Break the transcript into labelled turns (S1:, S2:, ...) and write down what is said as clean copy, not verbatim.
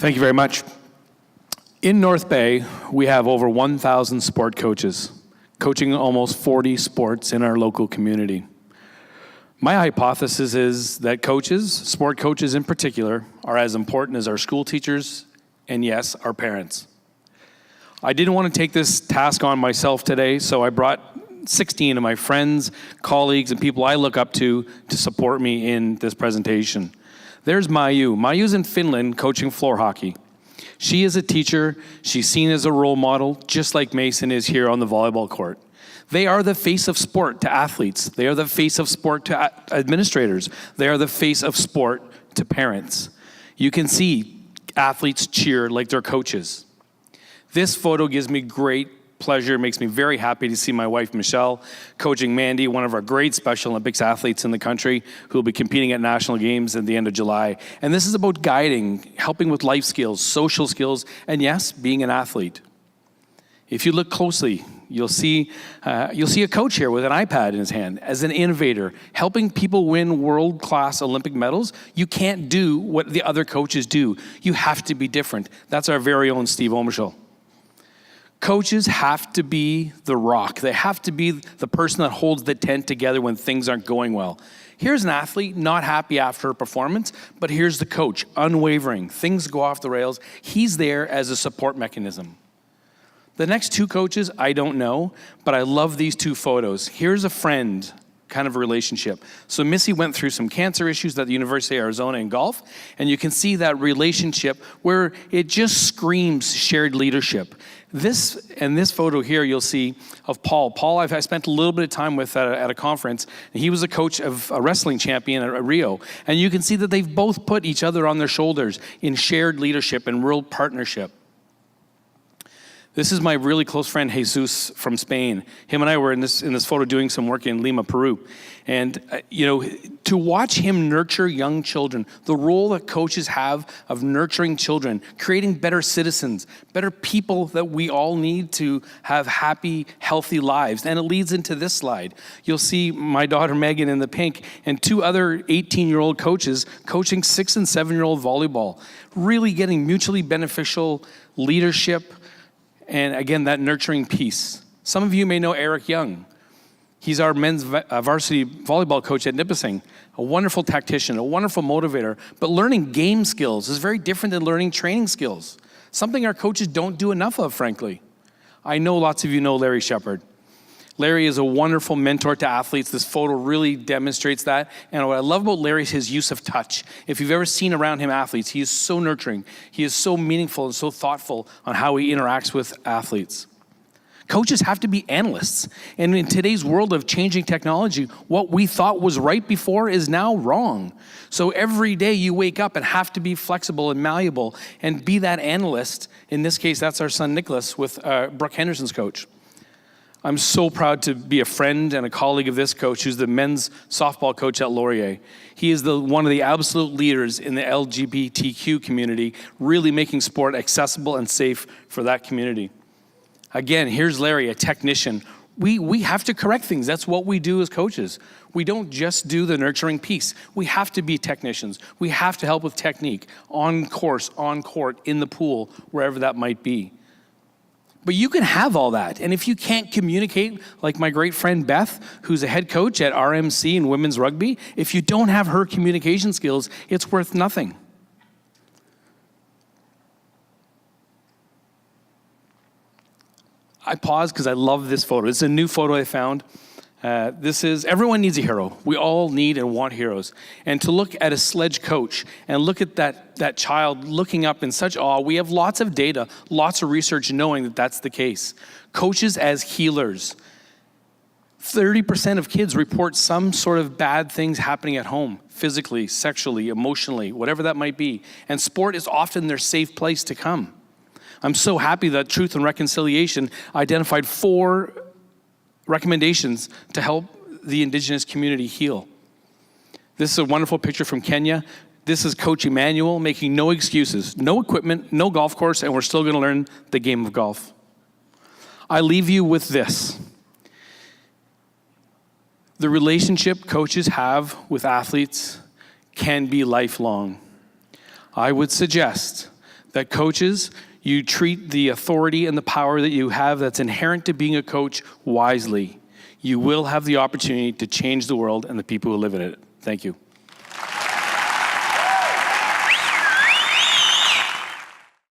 S1: Thank you very much. In North Bay, we have over 1,000 sport coaches, coaching almost 40 sports in our local community. My hypothesis is that coaches, sport coaches in particular, are as important as our school teachers and, yes, our parents. I didn't want to take this task on myself today, so I brought 16 of my friends, colleagues, and people I look up to support me in this presentation. There's Maiju. Maiju's in Finland coaching floor hockey. She is a teacher. She's seen as a role model, just like Mason is here on the volleyball court. They are the face of sport to athletes. They are the face of sport to administrators. They are the face of sport to parents. You can see athletes cheer like their coaches. This photo gives me great pleasure. It makes me very happy to see my wife, Michelle, coaching Mandy, one of our great Special Olympics athletes in the country, who will be competing at national games at the end of July. And this is about guiding, helping with life skills, social skills, and yes, being an athlete. If you look closely, you'll see a coach here with an iPad in his hand as an innovator, helping people win world-class Olympic medals. You can't do what the other coaches do. You have to be different. That's our very own Steve Omischel. Coaches have to be the rock. They have to be the person that holds the tent together when things aren't going well. Here's an athlete not happy after a performance, but here's the coach, unwavering. Things go off the rails. He's there as a support mechanism. The next two coaches, I don't know, but I love these two photos. Here's a friend kind of relationship. So Missy went through some cancer issues at the University of Arizona in golf, and you can see that relationship where it just screams shared leadership. This photo here you'll see of Paul. Paul, I spent a little bit of time with at a conference. And he was a coach of a wrestling champion at Rio. And you can see that they've both put each other on their shoulders in shared leadership and real partnership. This is my really close friend, Jesus from Spain. Him and I were in this photo doing some work in Lima, Peru. And, to watch him nurture young children, the role that coaches have of nurturing children, creating better citizens, better people that we all need to have happy, healthy lives. And it leads into this slide. You'll see my daughter Megan in the pink and two other 18-year-old coaches coaching 6- and 7-year-old volleyball, really getting mutually beneficial leadership, and again, that nurturing piece. Some of you may know Eric Young. He's our men's varsity volleyball coach at Nipissing, a wonderful tactician, a wonderful motivator. But learning game skills is very different than learning training skills, something our coaches don't do enough of, frankly. I know lots of you know Larry Shepard. Larry is a wonderful mentor to athletes. This photo really demonstrates that. And what I love about Larry is his use of touch. If you've ever seen around him athletes, he is so nurturing. He is so meaningful and so thoughtful on how he interacts with athletes. Coaches have to be analysts. And in today's world of changing technology, what we thought was right before is now wrong. So every day you wake up and have to be flexible and malleable and be that analyst. In this case, that's our son Nicholas with Brooke Henderson's coach. I'm so proud to be a friend and a colleague of this coach, who's the men's softball coach at Laurier. He is one of the absolute leaders in the LGBTQ community, really making sport accessible and safe for that community. Again, here's Larry, a technician. We have to correct things. That's what we do as coaches. We don't just do the nurturing piece. We have to be technicians. We have to help with technique, on course, on court, in the pool, wherever that might be. But you can have all that. And if you can't communicate, like my great friend Beth, who's a head coach at RMC in women's rugby, if you don't have her communication skills, it's worth nothing. I pause because I love this photo. It's a new photo I found. Everyone needs a hero. We all need and want heroes. And to look at a sledge coach and look at that child looking up in such awe, we have lots of data, lots of research knowing that that's the case. Coaches as healers. 30% of kids report some sort of bad things happening at home, physically, sexually, emotionally, whatever that might be. And sport is often their safe place to come. I'm so happy that Truth and Reconciliation identified 4 recommendations to help the Indigenous community heal. This is a wonderful picture from Kenya. This is Coach Emmanuel making no excuses, no equipment, no golf course, and we're still going to learn the game of golf. I leave you with this. The relationship coaches have with athletes can be lifelong. I would suggest that coaches, you treat the authority and the power that you have that's inherent to being a coach wisely. You will have the opportunity to change the world and the people who live in it. Thank you.